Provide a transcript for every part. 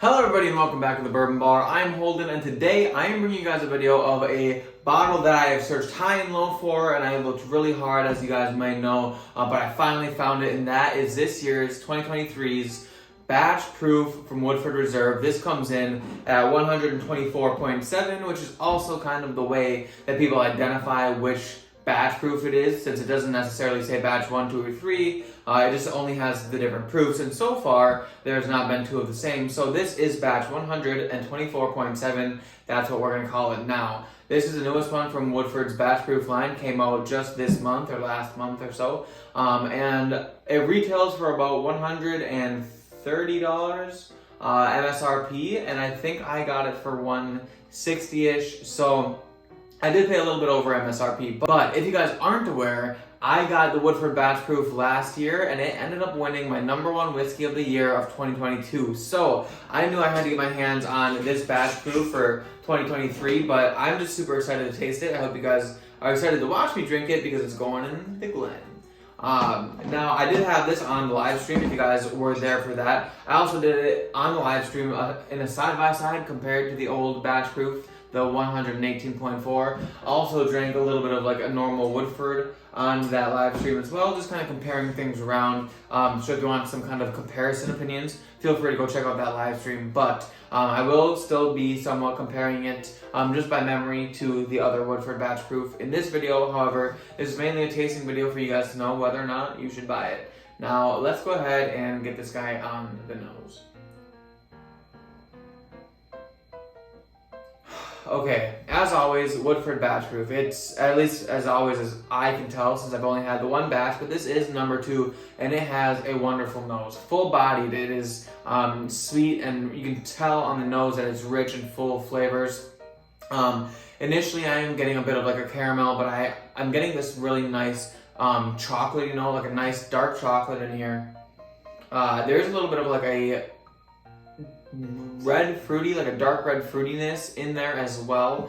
Hello everybody and welcome back to the Bourbon Bar. I'm Holden and today I am bringing you guys a video of a bottle that I have searched high and low for and I looked really hard, as you guys might know, but I finally found it, and that is this year's 2023's Batch Proof from Woodford Reserve. This comes in at 124.7, which is also kind of the way that people identify which batch proof it is, since it doesn't necessarily say batch 1, 2, or 3. It just only has the different proofs, and so far there's not been two of the same. So this is batch 124.7. That's what we're going to call it now. This is the newest one from Woodford's Batch Proof line. Came out just this month or last month or so, and it retails for about $130 MSRP, and I think I got it for $160-ish. So I did pay a little bit over MSRP, but if you guys aren't aware, I got the Woodford Batch Proof last year and it ended up winning my #1 whiskey of the year of 2022. So I knew I had to get my hands on this Batch Proof for 2023, but I'm just super excited to taste it. I hope you guys are excited to watch me drink it because it's going in the Glen. Now, I did have this on the live stream if you guys were there for that. I also did it on the live stream in a side-by-side compared to the old Batch Proof, the 118.4. Also drank a little bit of like a normal Woodford on that live stream as well, just kind of comparing things around. So if you want some kind of comparison opinions, feel free to go check out that live stream. But I will still be somewhat comparing it just by memory to the other Woodford Batch Proof. In this video, however, is mainly a tasting video for you guys to know whether or not you should buy it. Now, let's go ahead and get this guy on the nose. Okay, as always, Woodford Batch Proof. It's, at least as always as I can tell, since I've only had the one batch, but this is #2, and it has a wonderful nose. Full-bodied, it is sweet, and you can tell on the nose that it's rich and full of flavors. Initially, I am getting a bit of like a caramel, but I'm getting this really nice chocolate, you know, like a nice dark chocolate in here. There's a little bit of like a red fruity, like a dark red fruitiness in there as well.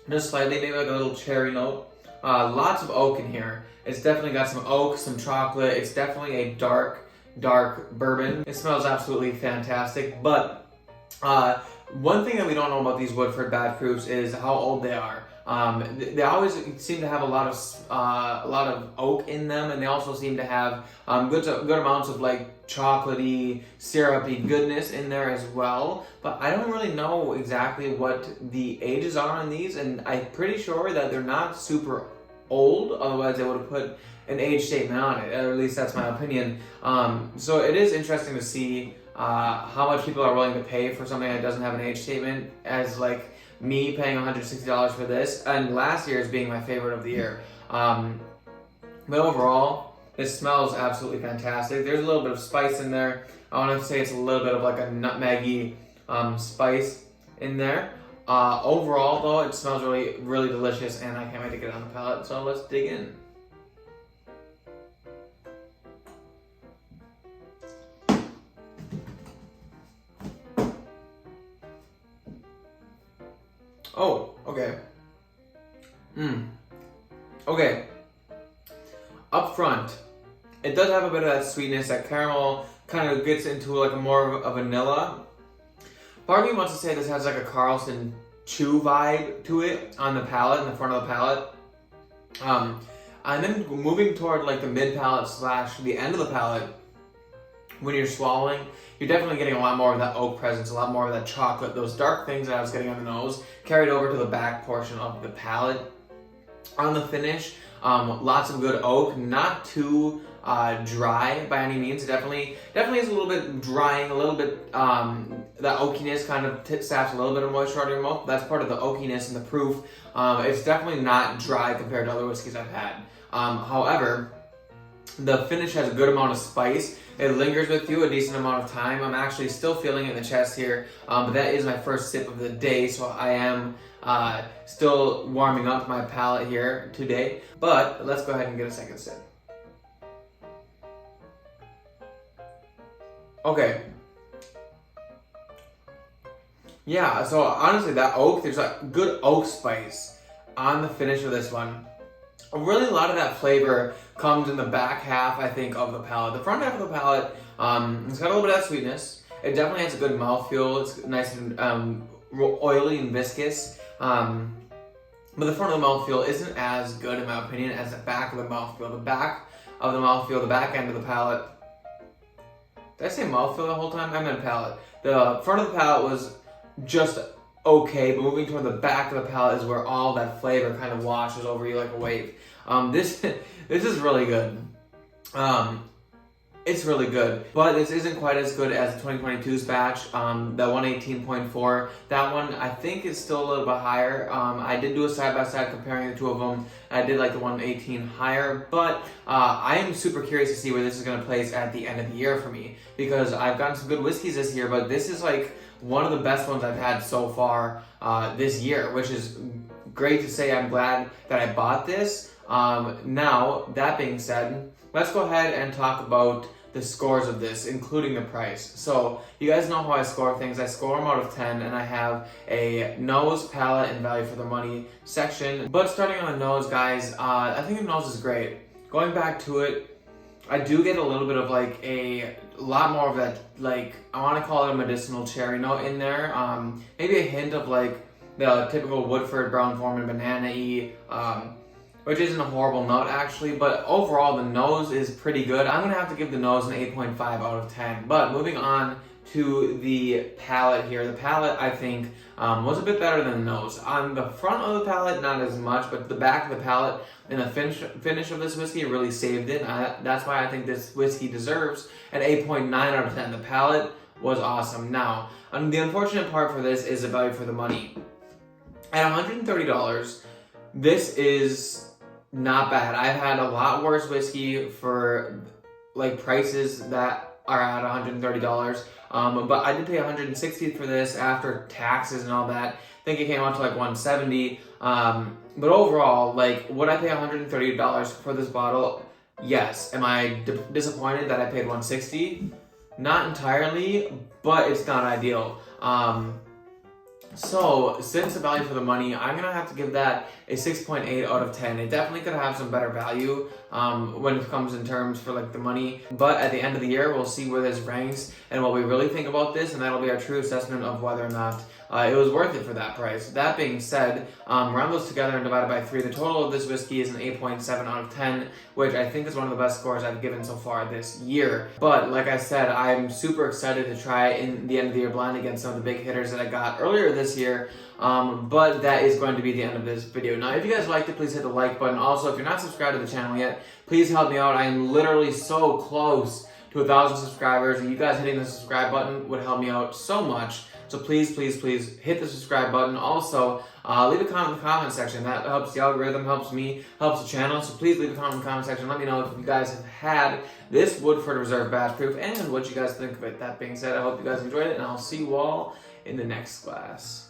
Just slightly, maybe like a little cherry note. Lots of oak in here. It's definitely got some oak, some chocolate. It's definitely a dark bourbon. It smells absolutely fantastic. But one thing that we don't know about these Woodford Batch Proofs is how old they are. They always seem to have a lot of oak in them, and they also seem to have good amounts of like chocolatey, syrupy goodness in there as well. But I don't really know exactly what the ages are on these, and I'm pretty sure that they're not super old. Otherwise, they would have put an age statement on it. Or at least that's my opinion. So it is interesting to see how much people are willing to pay for something that doesn't have an age statement, as like me paying $160 for this, and last year's being my favorite of the year. But overall, it smells absolutely fantastic. There's a little bit of spice in there. I want to say it's a little bit of like a nutmeggy spice in there. Overall, though, it smells really, really delicious, and I can't wait to get it on the palate. So let's dig in. Oh, okay. Okay. Up front, it does have a bit of that sweetness. That caramel kind of gets into like a more of a vanilla. Part of me wants to say this has like a Carlson Chew vibe to it on the palate, in the front of the palate. And then moving toward like the mid palate / the end of the palate, when you're swallowing, you're definitely getting a lot more of that oak presence, a lot more of that chocolate. Those dark things that I was getting on the nose carried over to the back portion of the palate. On the finish, lots of good oak, not too dry by any means. It definitely is a little bit drying, a little bit, that oakiness kind of saps a little bit of moisture out of your mouth. That's part of the oakiness and the proof. It's definitely not dry compared to other whiskeys I've had. However, the finish has a good amount of spice. It lingers with you a decent amount of time. I'm actually still feeling it in the chest here, but that is my first sip of the day, so I am still warming up my palate here today. But let's go ahead and get a second sip. Okay. Yeah, so honestly, that oak, there's a good oak spice on the finish of this one. Really, a lot of that flavor comes in the back half, I think, of the palate. The front half of the palate, it's got a little bit of that sweetness. It definitely has a good mouthfeel. It's nice and oily and viscous. But the front of the mouthfeel isn't as good, in my opinion, as the back of the mouthfeel. The back of the mouthfeel, the back end of the palate. Did I say mouthfeel the whole time? I meant palate. The front of the palate was just okay, but moving toward the back of the palate is where all that flavor kind of washes over you like a wave. This is really good. It's really good, but this isn't quite as good as the 2022's batch, the 118.4. That one, I think, is still a little bit higher. I did do a side-by-side comparing the two of them. I did like the 118 higher, but I am super curious to see where this is going to place at the end of the year for me, because I've gotten some good whiskeys this year, but this is like one of the best ones I've had so far this year, which is great to say. I'm glad that I bought this. Now, that being said, let's go ahead and talk about the scores of this, including the price. So, you guys know how I score things. I score them out of 10, and I have a nose, palate, and value for the money section. But starting on the nose, guys, I think the nose is great. Going back to it, I do get a little bit of like a lot more of that, like, I want to call it a medicinal cherry note in there. Maybe a hint of like the typical Woodford brown forman banana-y, which isn't a horrible note actually, but overall the nose is pretty good. I'm gonna have to give the nose an 8.5 out of 10. But moving on to the palate here. The palate, I think, was a bit better than the nose. On the front of the palate, not as much, but the back of the palate and the finish of this whiskey really saved it. That's why I think this whiskey deserves an 8.9 out of 10. The palate was awesome. Now, the unfortunate part for this is the value for the money. At $130, this is not bad. I've had a lot worse whiskey for like prices that are at $130. But I did pay $160 for this after taxes and all that. I think it came out to like $170. But overall, like, would I pay $130 for this bottle? Yes. Am I disappointed that I paid $160? Not entirely, but it's not ideal. So, since the value for the money, I'm going to have to give that a 6.8 out of 10. It definitely could have some better value when it comes in terms for like the money. But at the end of the year, we'll see where this ranks and what we really think about this, and that'll be our true assessment of whether or not it was worth it for that price. That being said, round those together and divide by 3. The total of this whiskey is an 8.7 out of 10, which I think is one of the best scores I've given so far this year. But like I said, I'm super excited to try in the end of the year blind against some of the big hitters that I got earlier this year. But that is going to be the end of this video. Now, if you guys liked it, please hit the like button. Also, if you're not subscribed to the channel yet, please help me out. I am literally so close to 1,000 subscribers, and you guys hitting the subscribe button would help me out so much. So please, please, please hit the subscribe button. Also, leave a comment in the comment section. That helps the algorithm, helps me, helps the channel. So please leave a comment in the comment section. Let me know if you guys have had this Woodford Reserve Batch Proof and what you guys think of it. That being said, I hope you guys enjoyed it, and I'll see you all in the next class.